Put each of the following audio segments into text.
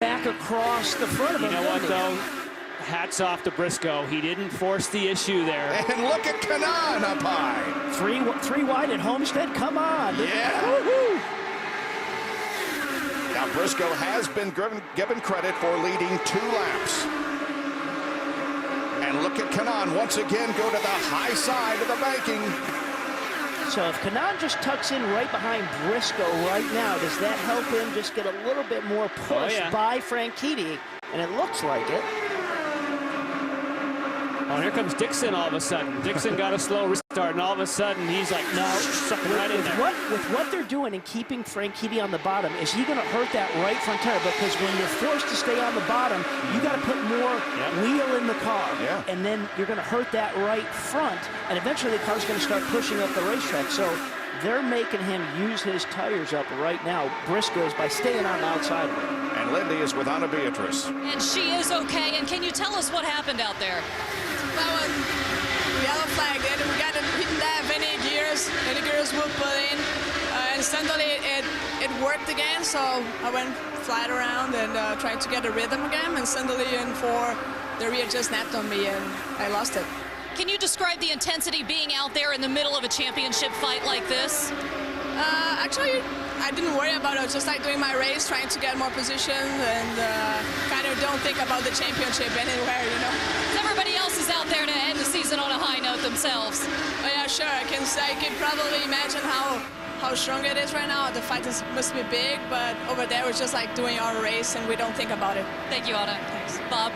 back across the front of him. You know what, though? Hats off to Briscoe. He didn't force the issue there. And look at Kanaan up high. Three wide at Homestead. Come on. Yeah. Woo-hoo. Now Briscoe has been given credit for leading 2 laps. And look at Kanaan once again go to the high side of the banking. So if Kanaan just tucks in right behind Briscoe right now, does that help him just get a little bit more push by Franchitti? And it looks like it. Oh, here comes Dixon all of a sudden. Dixon got a slow restart, and all of a sudden he's like, no, sucking right in there. With what they're doing and keeping Franchitti on the bottom, is he going to hurt that right front tire? Because when you're forced to stay on the bottom, you got to put more wheel in the car. Yeah. And then you're going to hurt that right front, and eventually the car's going to start pushing up the racetrack. So they're making him use his tires up right now, Briscoe's, by staying on the outside of it. And Lindy is with Ana Beatriz. And she is okay. And can you tell us what happened out there? That one, yellow flag, and we didn't have any gears were put in, and suddenly it worked again, so I went flat around and tried to get a rhythm again, and suddenly in 4, the rear just snapped on me and I lost it. Can you describe the intensity being out there in the middle of a championship fight like this? Actually, I didn't worry about it. I was just like doing my race, trying to get more position, and kind of don't think about the championship anywhere, you know. Everybody else is out there to end the season on a high note themselves. Oh yeah, sure. I can probably imagine how strong it is right now. The fight must be big, but over there we're just like doing our race and we don't think about it. Thank you, Ana. Thanks. Bob.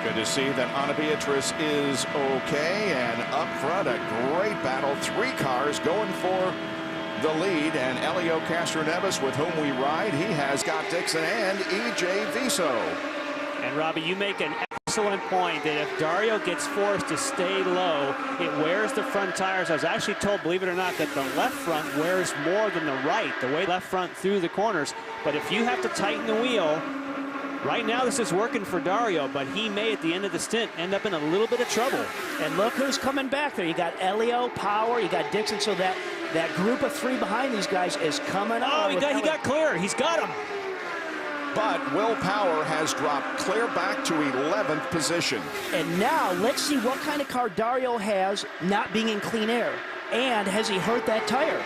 Good to see that Ana Beatriz is okay, and up front a great battle. 3 cars going for the lead, and Elio Castroneves, with whom we ride, he has got Dixon and E.J. Viso. And Robbie, you make an excellent point that if Dario gets forced to stay low, it wears the front tires. I was actually told, believe it or not, that the left front wears more than the right, the way left front through the corners. But if you have to tighten the wheel, right now this is working for Dario, but he may at the end of the stint end up in a little bit of trouble. And look who's coming back there. You got Elio, Power, you got Dixon, so that group of 3 behind these guys is coming on. Oh, he got clear. He's got him. But Will Power has dropped clear back to 11th position. And now let's see what kind of car Dario has not being in clean air. And has he hurt that tire?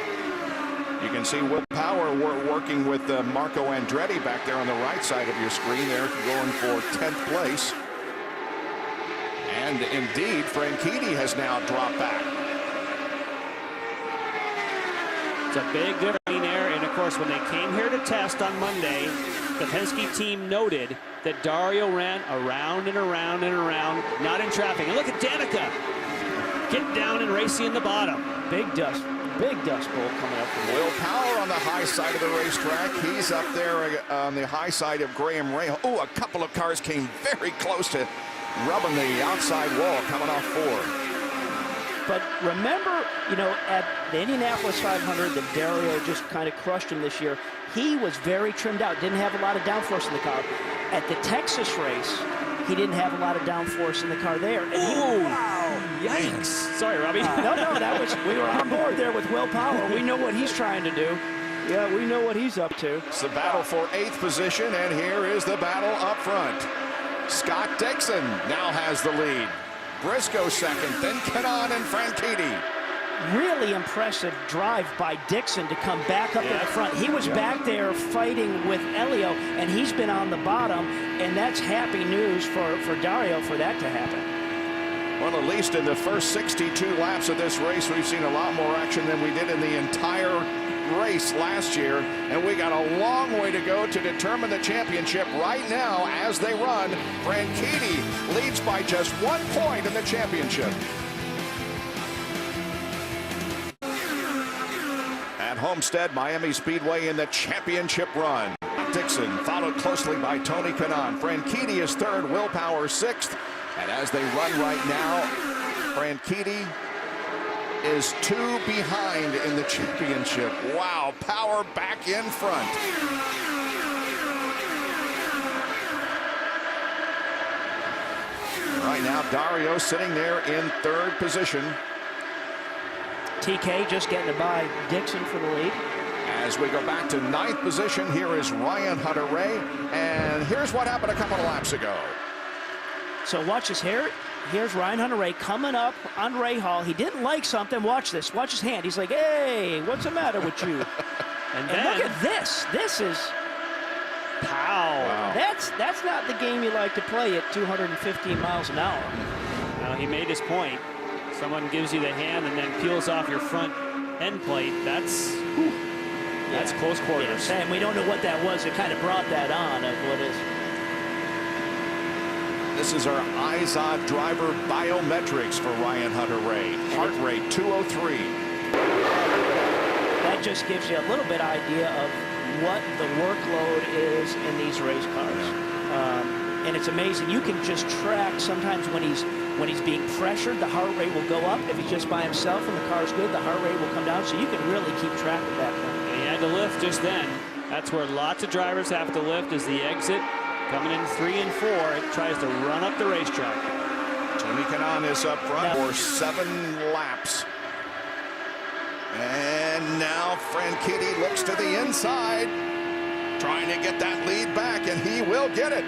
You can see Will Power working with Marco Andretti back there on the right side of your screen. They're going for 10th place. And indeed, Franchitti has now dropped back. It's a big difference in air, and of course, when they came here to test on Monday, the Penske team noted that Dario ran around and around and around, not in traffic. And look at Danica getting down and racing in the bottom. Big dust bowl coming up from Will Power on the high side of the racetrack. He's up there on the high side of Graham Rahal. Oh, a couple of cars came very close to rubbing the outside wall coming off 4. But remember, you know, at the Indianapolis 500 that Dario just kind of crushed him this year, he was very trimmed out, didn't have a lot of downforce in the car. At the Texas race, he didn't have a lot of downforce in the car there. And wow, yikes. Sorry, Robbie. No, we were on board there with Will Power. We know what he's trying to do. Yeah, we know what he's up to. It's the battle for 8th position, and here is the battle up front. Scott Dixon now has the lead. Briscoe second, then Kanaan and Franchitti. Really impressive drive by Dixon to come back up to the front. He was back there fighting with Elio, and he's been on the bottom, and that's happy news for Dario for that to happen. Well, at least in the first 62 laps of this race, we've seen a lot more action than we did in the entire race last year, and we got a long way to go to determine the championship. Right now, as they run, Franchitti leads by just 1 point in the championship. At Homestead-Miami Speedway in the championship run, Dixon followed closely by Tony Kanaan. Franchitti is 3rd, Will Power 6th, and as they run right now, Franchitti is 2 behind in the championship. Wow, Power back in front. Right now, Dario sitting there in 3rd position. TK just getting to by Dixon for the lead. As we go back to 9th position, here is Ryan Hunter-Reay. And here's what happened a couple of laps ago. So watch this here. Here's Ryan Hunter-Reay coming up on Rahal. He didn't like something. Watch this. Watch his hand. He's like, hey, what's the matter with you? and look at this. This is pow. Wow. That's not the game you like to play at 215 miles an hour. Well, he made his point. Someone gives you the hand and then peels off your front end plate. That's close quarters. Yes, and we don't know what that was. It kind of brought that on of what is. This is our IZOD driver biometrics for Ryan Hunter-Reay. Heart rate 203. That just gives you a little bit idea of what the workload is in these race cars. And it's amazing. You can just track sometimes when he's being pressured, the heart rate will go up. If he's just by himself and the car's good, the heart rate will come down. So you can really keep track of that thing. And he had to lift just then. That's where lots of drivers have to lift, is the exit. Coming in 3 and 4, it tries to run up the racetrack. Tony Kanaan is up front for 7 laps. And now Franchitti looks to the inside, trying to get that lead back, and he will get it.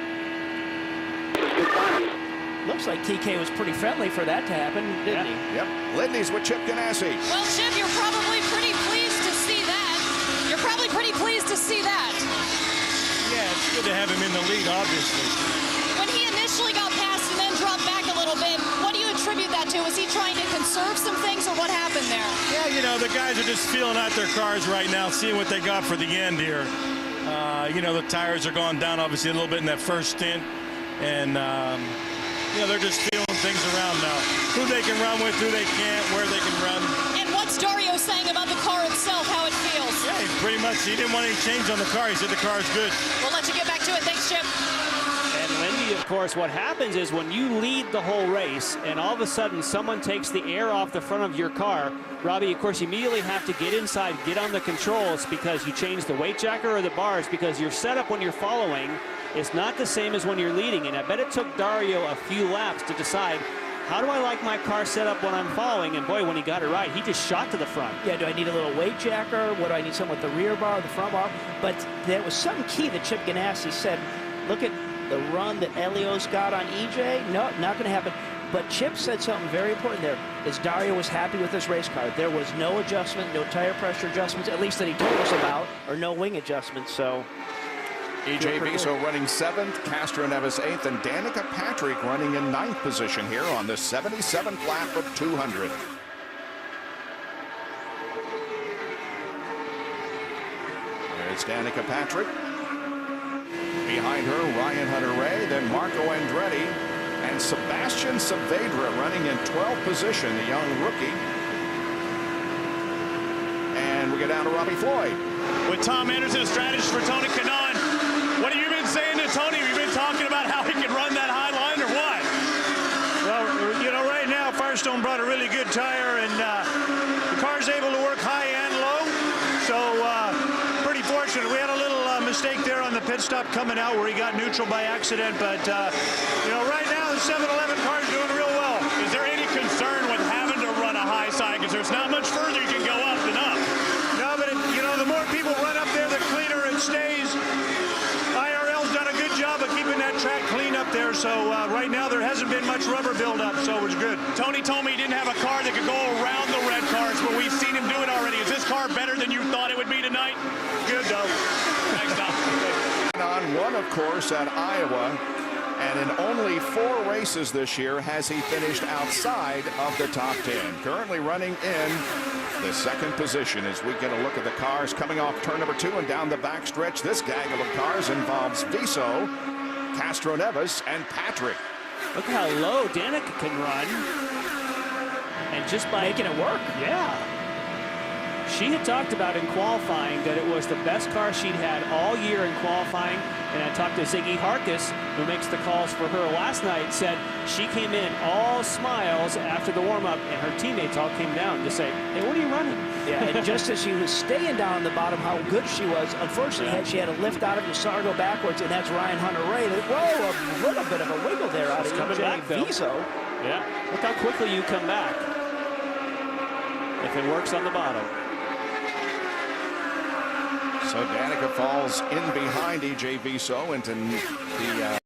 Looks like TK was pretty friendly for that to happen, didn't he? Yep. Lindley's with Chip Ganassi. Well, Chip, you're probably pretty pleased to see that. You're probably pretty pleased to see that. Yeah, it's good to have him in the lead, obviously. When he initially got past and then dropped back a little bit, what do you attribute that to? Was he trying to conserve some things, or what happened there? Yeah, you know, the guys are just feeling out their cars right now, seeing what they got for the end here. You know, the tires are going down, obviously, a little bit in that first stint. And, you know, they're just feeling things around now. Who they can run with, who they can't, where they can run. And what's Dario saying about the car itself, how it feels? Yeah, pretty much, he didn't want any change on the car. He said the car is good. We'll let you get back to it. Thanks, Chip. And Lindy, of course, what happens is when you lead the whole race and all of a sudden someone takes the air off the front of your car, Robbie, of course, you immediately have to get inside, get on the controls, because you change the weight jacker or the bars, because your setup when you're following is not the same as when you're leading. And I bet it took Dario a few laps to decide, how do I like my car set up when I'm following? And boy, when he got it right, he just shot to the front. Yeah, do I need a little weight jacker? What do I need, something with the rear bar, the front bar? But there was something key that Chip Ganassi said. Look at the run that Elio's got on EJ. No, not going to happen. But Chip said something very important there, is Dario was happy with his race car. There was no adjustment, no tire pressure adjustments, at least that he told us about, or no wing adjustments, so. EJ Viso running 7th, Castro Neves 8th, and Danica Patrick running in 9th position here on the 77th lap of 200. There's Danica Patrick. Behind her, Ryan Hunter-Reay, then Marco Andretti, and Sebastian Saavedra running in 12th position, the young rookie. And we get down to Robbie Floyd. With Tom Anderson, a strategist for Tony Kanaan. What have you been saying to Tony? Have you been talking about how he can run that high line, or what? Well, you know, right now, Firestone brought a really good tire, and the car's able to work high and low. So, pretty fortunate. We had a little mistake there on the pit stop coming out where he got neutral by accident. But, you know, right now, the 7-Eleven car's doing real well. Is there any concern with having to run a high side? Because there's not much further you can go up and up. No, but, you know, the more people run up there, the cleaner it stays. IRL's done a good job of keeping that track clean up there. So right now there hasn't been much rubber buildup, so it was good. Tony told me he didn't have a car that could go around the red cars, but we've seen him do it already. Is this car better than you thought it would be tonight? Good, though. Thanks, Tom. On one, of course, at Iowa, and in only 4 races this year has he finished outside of the top 10. Currently running in the 2nd position as we get a look at the cars coming off turn number 2 and down the backstretch. This gaggle of cars involves Viso, Castro Neves, and Patrick. Look how low Danica can run. And just by making it work. Yeah. She had talked about in qualifying that it was the best car she'd had all year in qualifying. And I talked to Ziggy Harkis, who makes the calls for her last night, said she came in all smiles after the warm-up, and her teammates all came down to say, hey, what are you running? Yeah, and just as she was staying down on the bottom, how good she was, unfortunately, she had a lift out of it. You saw her go backwards, and that's Ryan Hunter-Reay. Whoa, a little bit of a wiggle there out of EJ Viso. Yeah, look how quickly you come back if it works on the bottom. So Danica falls in behind EJ Viso into the